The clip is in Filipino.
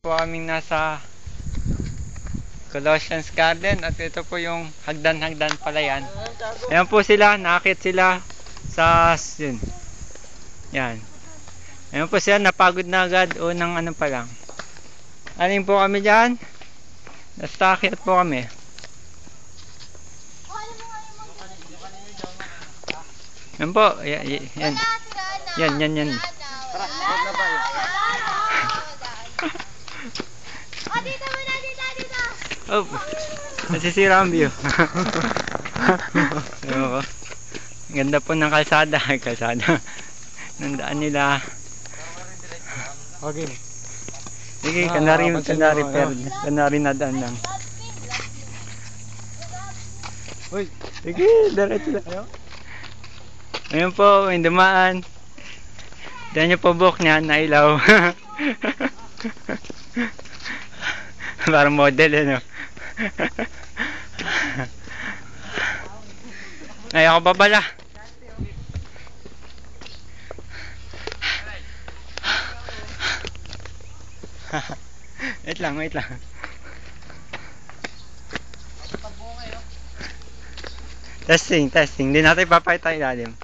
Po kaming nasa Colossians Garden at ito po yung hagdan-hagdan pala yan. Ayan po sila, nakakit sila sa yun. Yan. Ayan po sila, napagod na agad unang ano pa lang. Aling po kami dyan. Nasa akit po kami. Yan po, yan. Yan. Oh, nasisira ang view. So, ganda po ng kalsada. Nandaan nila. Okay. Sige, kanari na daan lang. Uy, sige, diretso lang. Ayun po, yung dumaan. Diyan yung po buhok niya, nailaw. Parang model, ano? Ay, ako pa pala. Wait lang. Testing. Hindi natin papakita ilalim.